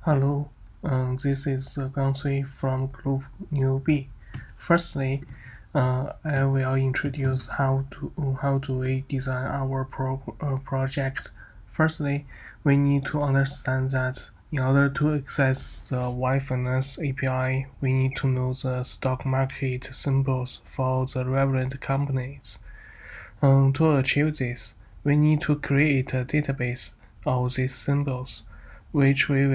Hello, this is Zhang from Group New B. Firstly, I will introduce how do we design our project. Firstly, we need to understand that in order to access the Y-Finance API, we need to know the stock market symbols for the relevant companies. To achieve this, we need to create a database of these symbols, which will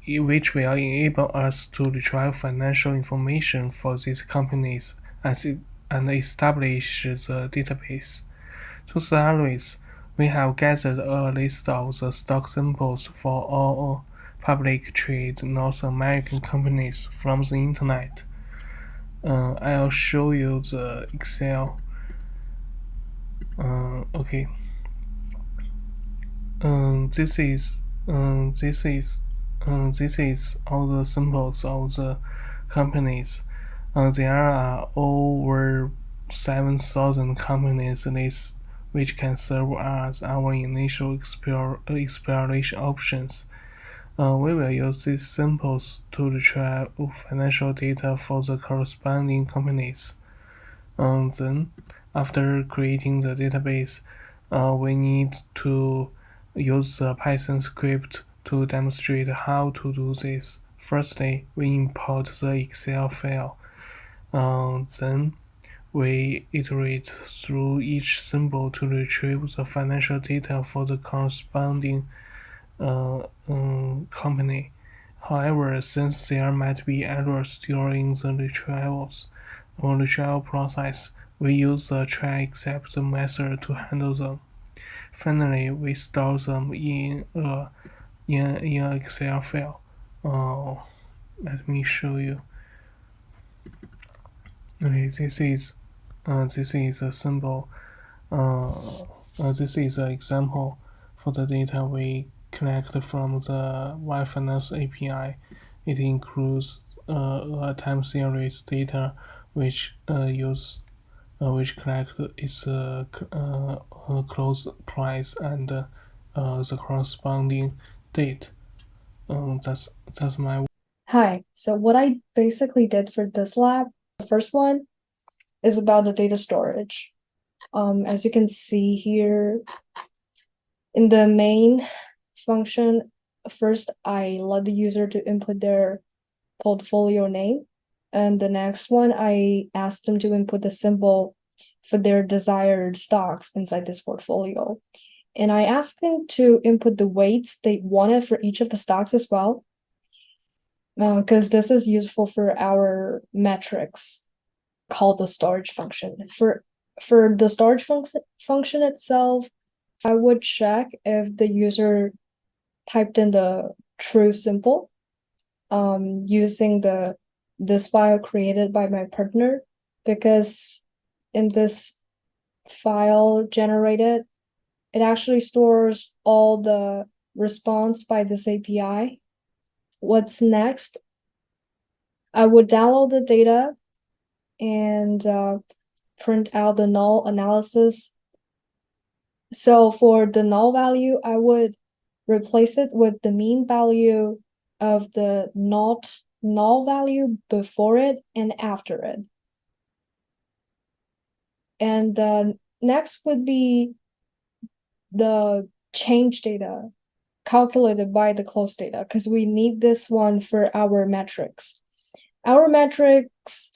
enable us to retrieve financial information for these companies and establish the database. To start with, we have gathered a list of the stock symbols for all public trade North American companies from the internet. I'll show you the Excel. Okay. This is all the symbols of the companies. There are over 7,000 companies list which can serve as our initial exploration options. We will use these symbols to retrieve financial data for the corresponding companies. Then, after creating the database, we need to use the Python script to demonstrate how to do this. Firstly, we import the Excel file. Then we iterate through each symbol to retrieve the financial data for the corresponding company. However, since there might be errors during the retrieval process, we use the try except method to handle them. Finally, we store them in an Excel file. Let me show you. Okay, this is a symbol. This is an example for the data we collect from the Y-Finance API. It includes a time series data which collect its close price and the corresponding date. That's my. Hi, so what I basically did for this lab, the first one is about the data storage. As you can see here in the main function, first I let the user to input their portfolio name, and the next one I asked them to input the symbol for their desired stocks inside this portfolio. And I asked them to input the weights they wanted for each of the stocks as well, because this is useful for our metrics called the storage function. For the storage function itself, I would check if the user typed in the true symbol using this file created by my partner, because in this file generated, it actually stores all the response by this API. What's next? I would download the data and print out the null analysis. So for the null value, I would replace it with the mean value of the not null value before it and after it. And next would be the change data calculated by the close data, because we need this one for our metrics. Our metrics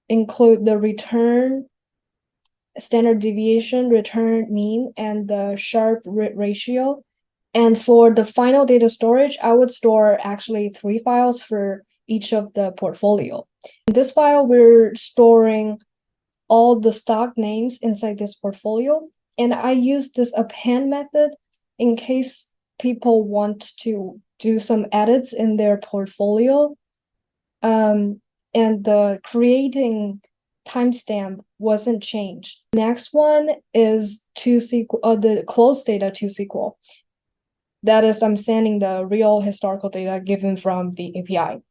include the return, standard deviation, return mean, and the Sharpe ratio. And for the final data storage, I would store actually 3 files for each of the portfolio. In this file, we're storing all the stock names inside this portfolio. And I use this append method in case people want to do some edits in their portfolio. And the creating timestamp wasn't changed. Next one is the close data to SQL. That is, I'm sending the real historical data given from the API.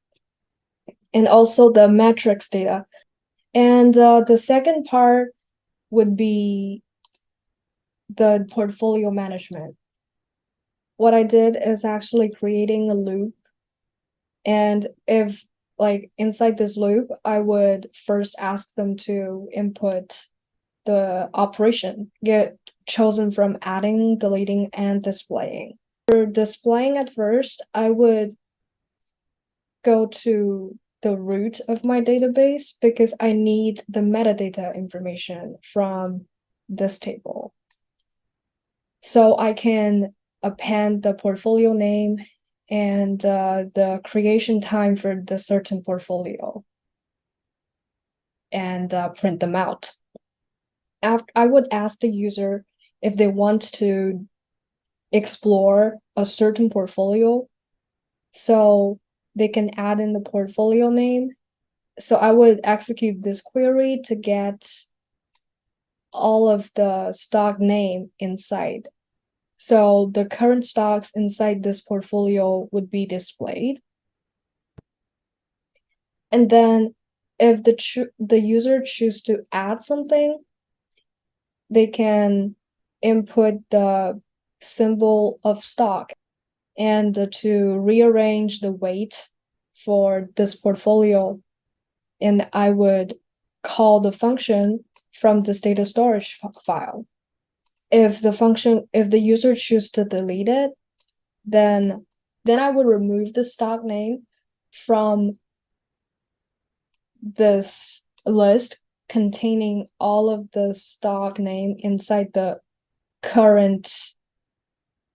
And also the metrics data. And the second part would be the portfolio management. What I did is actually creating a loop And if like inside this loop, I would first ask them to input the operation, get chosen from adding, deleting, and displaying. For displaying at first, I would go to the root of my database because I need the metadata information from this table. So I can append the portfolio name and the creation time for the certain portfolio and print them out. I would ask the user if they want to explore a certain portfolio, so they can add in the portfolio name. So I would execute this query to get all of the stock name inside. So the current stocks inside this portfolio would be displayed. And then if the user choose to add something, they can input the symbol of stock and to rearrange the weight for this portfolio. And I would call the function from this data storage file. If the user choose to delete it, then I would remove the stock name from this list containing all of the stock name inside the current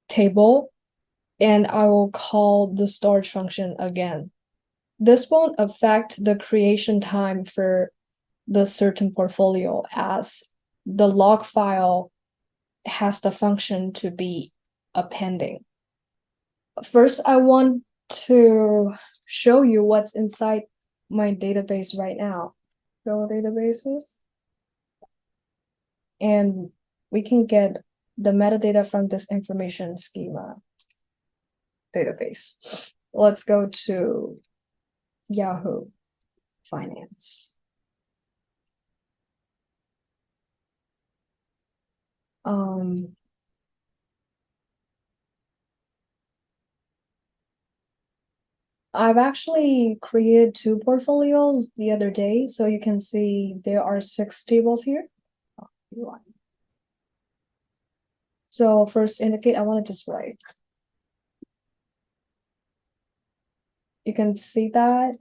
table, and I will call the storage function again. This won't affect the creation time for the certain portfolio, as the log file has the function to be appending. First, I want to show you what's inside my database right now. Go databases. And we can get the metadata from this information schema database. Let's go to Yahoo Finance. I've actually created two portfolios the other day, so you can see there are 6 tables here. So first indicate I want to display. You can see that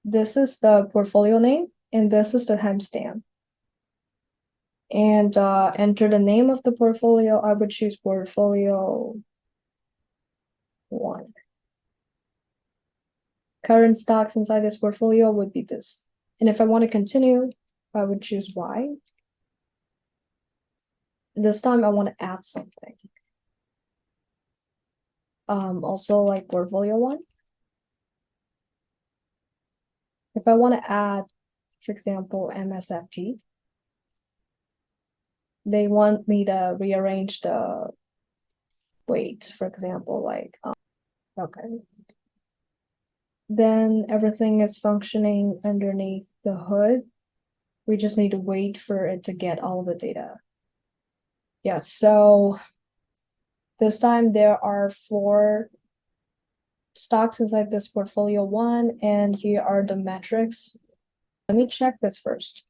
this is the portfolio name and this is the timestamp. And enter the name of the portfolio. I would choose portfolio 1. Current stocks inside this portfolio would be this. And if I want to continue, I would choose Y. This time I want to add something. Also like portfolio 1. If I want to add, for example, MSFT, they want me to rearrange the weight, for example, like, okay. Then everything is functioning underneath the hood. We just need to wait for it to get all the data. Yeah, so this time there are 4 stocks inside this portfolio 1, and here are the metrics. Let me check this first.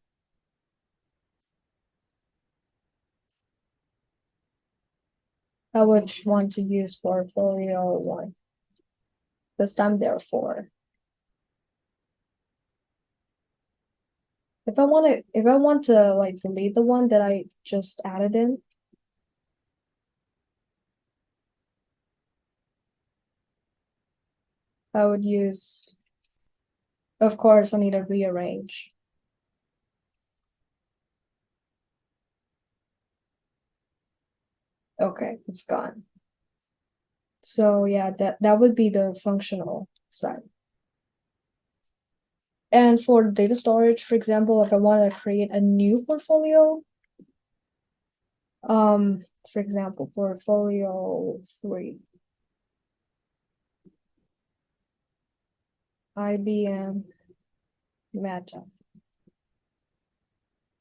I would want to use portfolio 1. This time there are 4. If I want to like delete the one that I just added in, I would use, of course, I need to rearrange. Okay, it's gone. So yeah, that would be the functional side. And for data storage, for example, if I want to create a new portfolio, for example, portfolio 3, IBM Meta,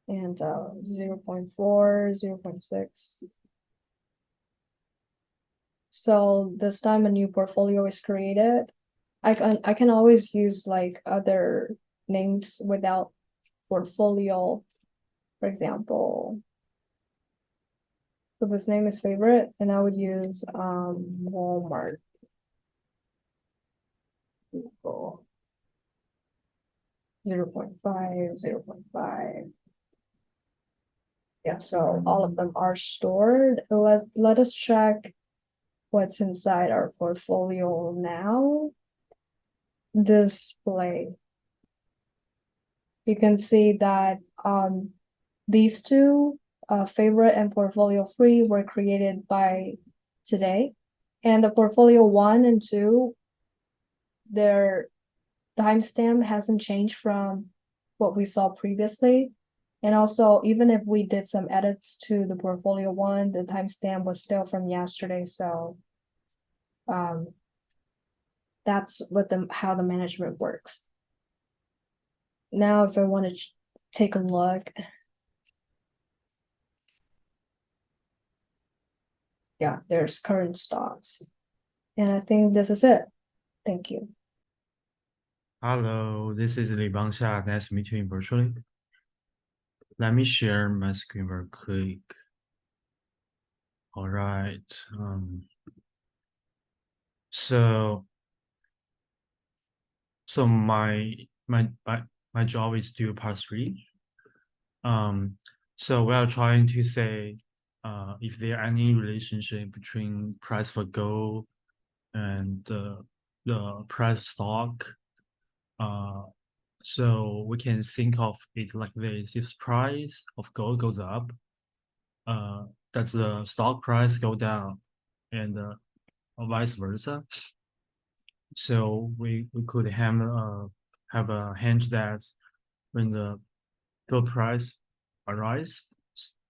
and 0.4, 0.6. So this time a new portfolio is created. I can always use like other names without portfolio, for example. So this name is favorite, and I would use Walmart. Google 0.5, 0.5. Yeah, so all of them are stored. Let us check what's inside our portfolio now. Display. You can see that these two, favorite and portfolio 3, were created by today. And the portfolio 1 and 2, their timestamp hasn't changed from what we saw previously. And also, even if we did some edits to the portfolio 1, the timestamp was still from yesterday. So um, that's what how the management works. Now, if I want to take a look, yeah, there's current stocks. And I think this is it. Thank you. Hello, this is Libang. Nice to meet you virtually. Let me share my screen very quick. All right. So my job is to do part 3. So we are trying to say if there are any relationship between price for gold and the price of stock. So we can think of it like this: if price of gold goes up, does the stock price go down, and vice versa? So we could have a hint that when the gold price arise,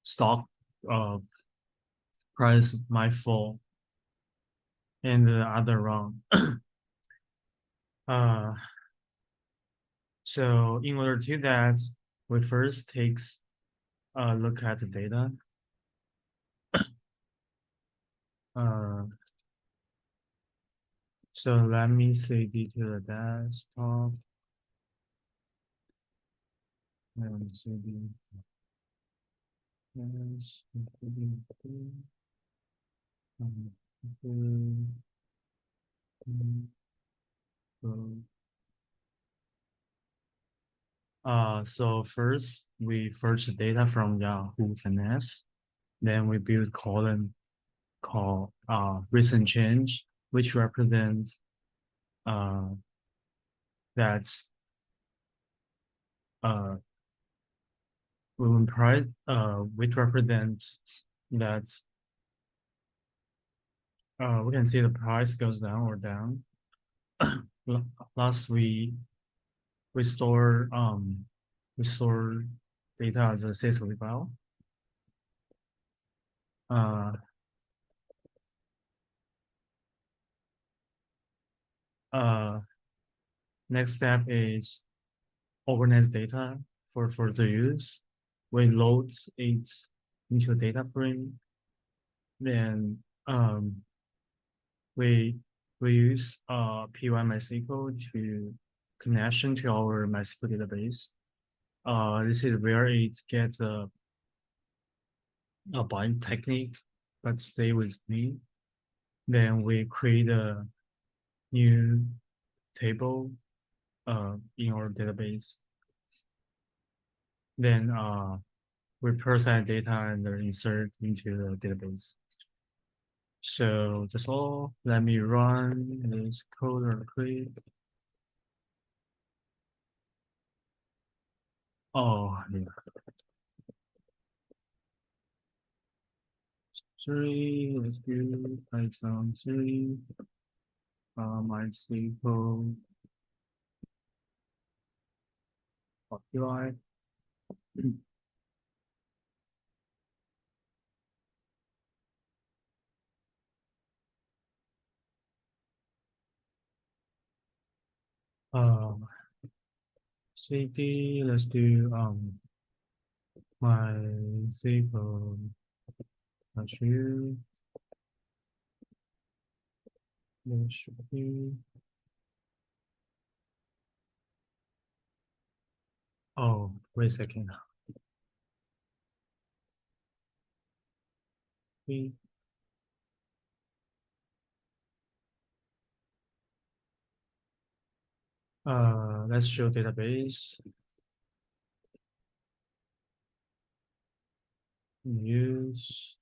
stock uh, price might fall, and the other wrong. uh, so in order to that, we first takes a look at the data. Uh, so let me say to the desktop and CD. Yes, so first we fetch the data from Yahoo Finance, then we build column called recent change, which represents uh that's uh when price which represents that we can see the price goes down or down. Last we store data as a CSV file. Uh, uh, Next step is organize data for further use. We load it into a data frame. Then we use P1 MySQL to connection to our MySQL database. This is where it gets a bind technique, but stay with me. Then we create a new table in our database. Then we process data and insert into the database. So that's all. Let me run this code real quick. Oh, yeah. 3, let's do Python 3, MySQL, API. CD, let's do MySQL, there should be. Oh, wait a second. We let's show database. Use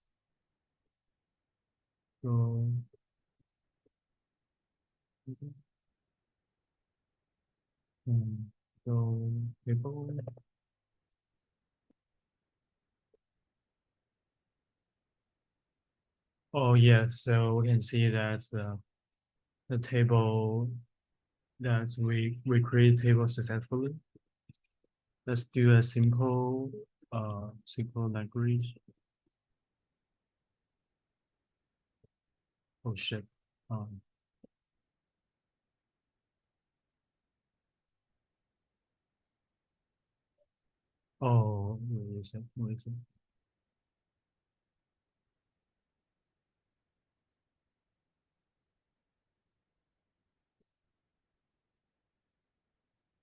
go go table. Oh yeah, so we can see that the table that we create table successfully. Let's do a simple simple language. Oh shit. Um, oh, wait a second, wait a second.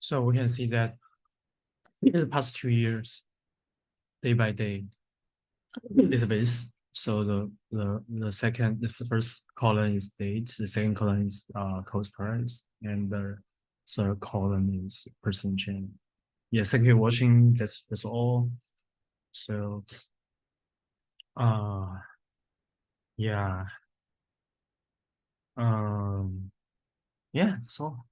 So we can see that in the past 2 years, day by day, database. So the first column is date, the second column is cost price, and the third column is percent change. Yeah, thank you for watching. That's all. So uh yeah. Yeah, that's all.